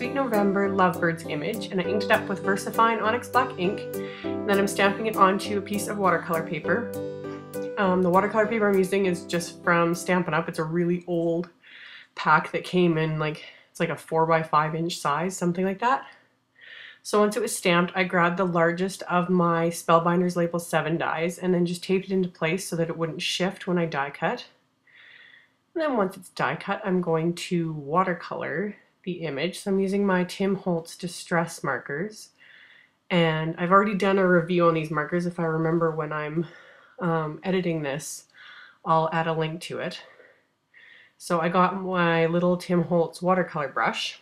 Sweet November Lovebirds image, and I inked it up with VersaFine Onyx Black ink, and then I'm stamping it onto a piece of watercolor paper. The watercolor paper I'm using is just from Stampin' Up. It's a really old pack that came in it's like a 4x5 inch size, something like that. So once it was stamped, I grabbed the largest of my Spellbinders Label 7 dies and then just taped it into place so that it wouldn't shift when I die cut. And then once it's die cut, I'm going to watercolor the image. So I'm using my Tim Holtz Distress markers. And I've already done a review on these markers. If I remember when I'm editing this, I'll add a link to it. So I got my little Tim Holtz watercolor brush.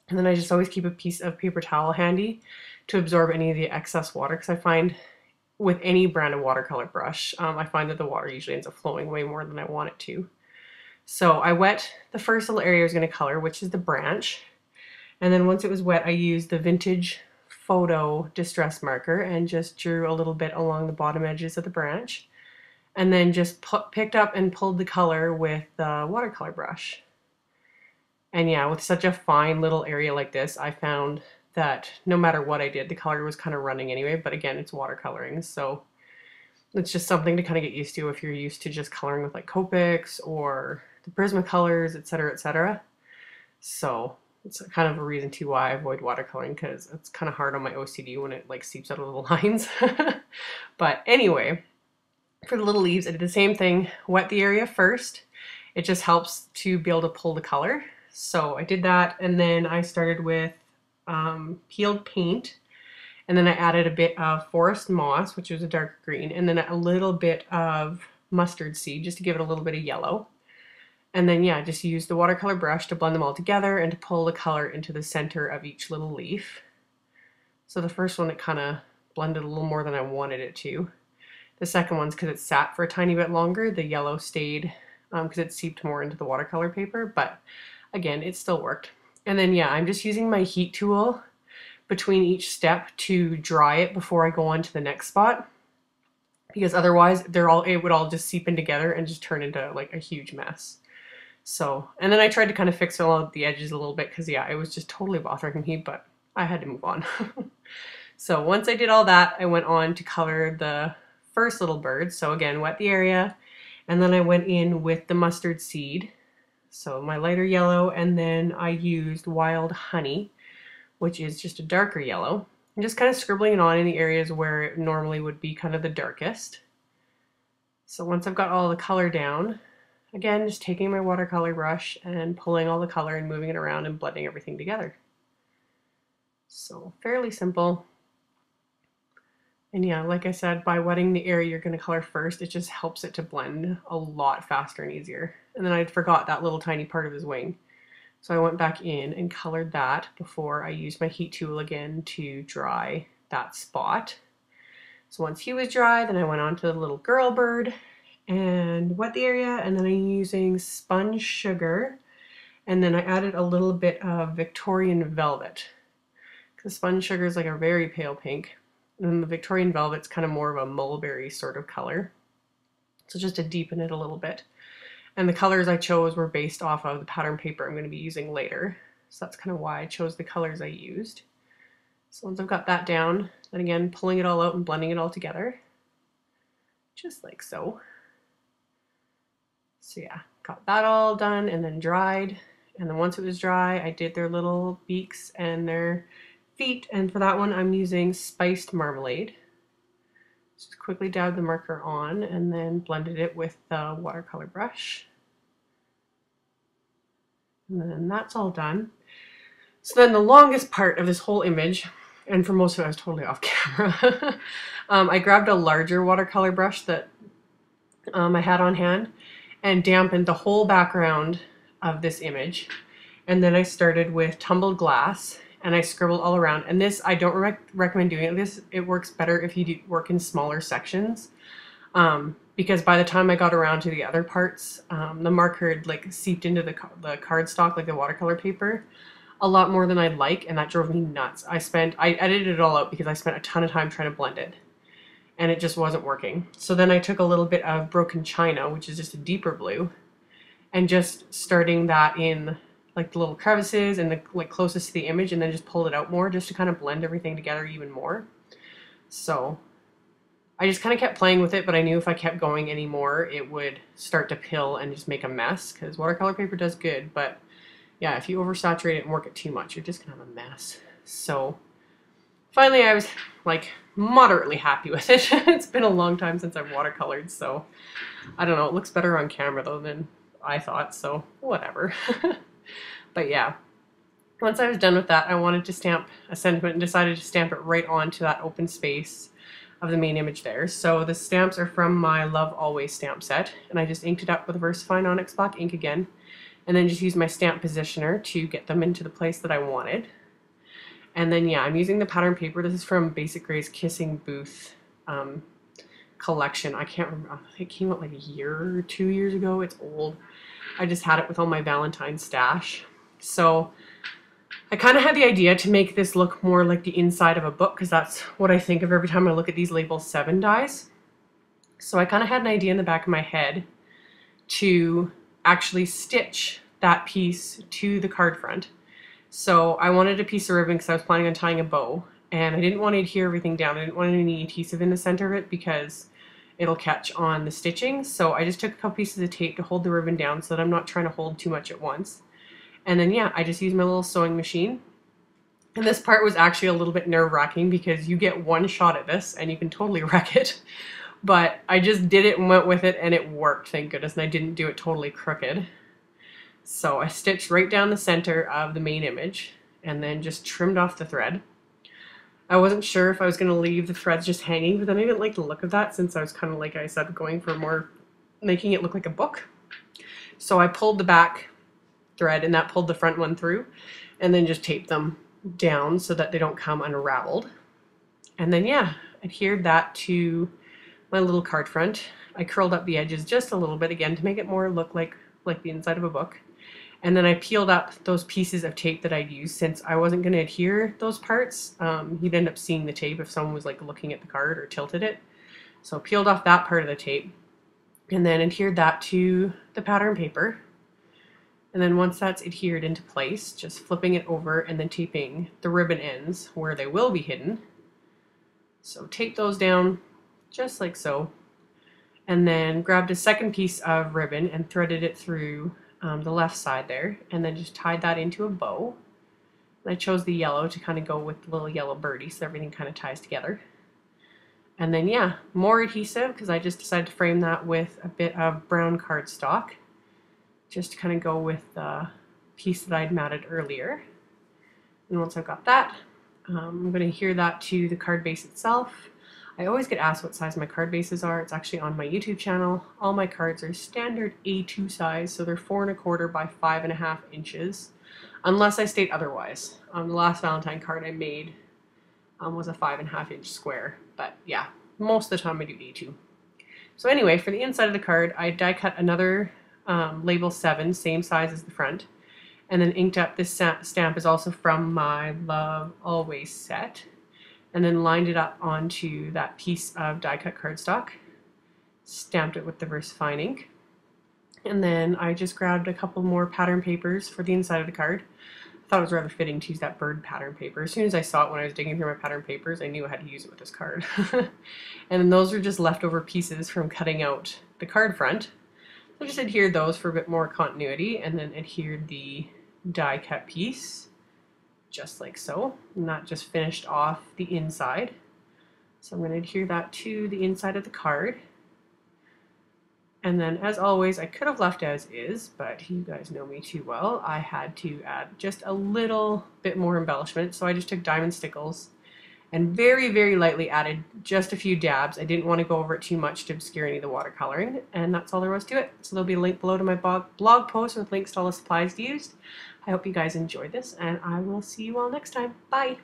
And then I just always keep a piece of paper towel handy to absorb any of the excess water, because I find with any brand of watercolor brush, I find that the water usually ends up flowing way more than I want it to. So I wet the first little area I was going to color, which is the branch. And then once it was wet, I used the Vintage Photo Distress marker and just drew a little bit along the bottom edges of the branch. And then just picked up and pulled the color with the watercolor brush. And yeah, with such a fine little area like this, I found that no matter what I did, the color was kind of running anyway, but again, it's watercoloring, so it's just something to kind of get used to if you're used to just coloring with like Copics or the Prismacolors, etc., etc. So it's kind of a reason too why I avoid watercoloring, because it's kind of hard on my OCD when it like seeps out of the lines. But anyway, for the little leaves, I did the same thing, wet the area first. It just helps to be able to pull the color. So I did that, and then I started with peeled paint, and then I added a bit of forest moss, which was a dark green, and then a little bit of mustard seed just to give it a little bit of yellow. And then yeah, just use the watercolor brush to blend them all together and to pull the color into the center of each little leaf. So the first one, it kind of blended a little more than I wanted it to. The second one's because it sat for a tiny bit longer, the yellow stayed because it seeped more into the watercolor paper, but again, it still worked. And then yeah, I'm just using my heat tool between each step to dry it before I go on to the next spot, because otherwise it would all just seep in together and just turn into like a huge mess. So, and then I tried to kind of fix all of the edges a little bit, because yeah, it was just totally bothering me, but I had to move on. So once I did all that, I went on to color the first little bird. So again, wet the area, and then I went in with the mustard seed. So my lighter yellow, and then I used Wild Honey, which is just a darker yellow. I'm just kind of scribbling it on in the areas where it normally would be kind of the darkest. So once I've got all the color down, again, just taking my watercolor brush and pulling all the color and moving it around and blending everything together. So fairly simple. And yeah, like I said, by wetting the area you're going to color first, it just helps it to blend a lot faster and easier. And then I forgot that little tiny part of his wing. So I went back in and colored that before I used my heat tool again to dry that spot. So once he was dry, then I went on to the little girl bird and wet the area, and then I'm using sponge sugar, and then I added a little bit of Victorian Velvet, because sponge sugar is like a very pale pink. And then the Victorian Velvet's kind of more of a mulberry sort of color. So just to deepen it a little bit. And the colors I chose were based off of the pattern paper I'm going to be using later. So that's kind of why I chose the colors I used. So once I've got that down, then again, pulling it all out and blending it all together. Just like so. So yeah, got that all done and then dried. And then once it was dry, I did their little beaks and their feet, and for that one I'm using Spiced Marmalade. Just quickly dabbed the marker on and then blended it with the watercolor brush. And then that's all done. So then the longest part of this whole image, and for most of it I was totally off camera, I grabbed a larger watercolor brush that I had on hand and dampened the whole background of this image. And then I started with tumbled glass, and I scribbled all around. And this, I don't recommend doing it. It works better if you work in smaller sections, because by the time I got around to the other parts, the marker had like seeped into the cardstock, like the watercolor paper, a lot more than I'd like, and that drove me nuts. I edited it all out because I spent a ton of time trying to blend it, and it just wasn't working. So then I took a little bit of Broken China, which is just a deeper blue, and just starting that in like the little crevices and the like closest to the image, and then just pulled it out more just to kind of blend everything together even more. So I just kind of kept playing with it, but I knew if I kept going anymore, it would start to pill and just make a mess, because watercolor paper does good, but yeah, if you oversaturate it and work it too much, you're just gonna have a mess. So finally I was like moderately happy with it. It's been a long time since I've watercolored, so I don't know, it looks better on camera though than I thought, so whatever. But yeah, once I was done with that, I wanted to stamp a sentiment and decided to stamp it right onto that open space of the main image there. So the stamps are from my Love Always stamp set, and I just inked it up with VersaFine Onyx Black ink again, and then just used my stamp positioner to get them into the place that I wanted. And then yeah, I'm using the pattern paper. This is from Basic Gray's Kissing Booth collection. I can't remember, it came out like a year or 2 years ago. It's old. I just had it with all my Valentine stash. So I kind of had the idea to make this look more like the inside of a book, because that's what I think of every time I look at these Label 7 dies. So I kind of had an idea in the back of my head to actually stitch that piece to the card front. So I wanted a piece of ribbon because I was planning on tying a bow, and I didn't want to adhere everything down. I didn't want any adhesive in the center of it because it'll catch on the stitching. So I just took a couple pieces of tape to hold the ribbon down so that I'm not trying to hold too much at once. And then yeah, I just used my little sewing machine. And this part was actually a little bit nerve-wracking because you get one shot at this and you can totally wreck it. But I just did it and went with it, and it worked, thank goodness, and I didn't do it totally crooked. So I stitched right down the center of the main image and then just trimmed off the thread. I wasn't sure if I was going to leave the threads just hanging, but then I didn't like the look of that, since I was kind of, like I said, going for more making it look like a book. So I pulled the back thread and that pulled the front one through, and then just taped them down so that they don't come unraveled. And then yeah, adhered that to my little card front. I curled up the edges just a little bit again to make it more look like the inside of a book. And then I peeled up those pieces of tape that I'd used, since I wasn't going to adhere those parts. You'd end up seeing the tape if someone was like looking at the card or tilted it. So peeled off that part of the tape and then adhered that to the pattern paper. And then once that's adhered into place, just flipping it over and then taping the ribbon ends where they will be hidden. So tape those down just like so. And then grabbed a second piece of ribbon and threaded it through the left side there, and then just tied that into a bow. And I chose the yellow to kind of go with the little yellow birdie, so everything kind of ties together. And then yeah, more adhesive, because I just decided to frame that with a bit of brown cardstock, just to kind of go with the piece that I'd matted earlier. And once I've got that, I'm going to adhere that to the card base itself. I always get asked what size my card bases are. It's actually on my YouTube channel. All my cards are standard A2 size, so they're 4 1/4 by 5.5 inches, unless I state otherwise. The last Valentine card I made was a 5.5 inch square, but yeah, most of the time I do A2. So anyway, for the inside of the card, I die cut another Label 7, same size as the front, and then inked up. This stamp is also from my Love Always set, and then lined it up onto that piece of die cut cardstock, stamped it with the VersaFine ink, and then I just grabbed a couple more pattern papers for the inside of the card. I thought it was rather fitting to use that bird pattern paper. As soon as I saw it when I was digging through my pattern papers, I knew I had to use it with this card. And then those are just leftover pieces from cutting out the card front. So I just adhered those for a bit more continuity, and then adhered the die cut piece just like so, and that just finished off the inside. So I'm going to adhere that to the inside of the card. And then, as always, I could have left as is, but you guys know me too well. I had to add just a little bit more embellishment, so I just took diamond stickles and very, very lightly added just a few dabs. I didn't want to go over it too much to obscure any of the watercoloring, and that's all there was to it. So there'll be a link below to my blog post with links to all the supplies used. I hope you guys enjoyed this, and I will see you all next time. Bye!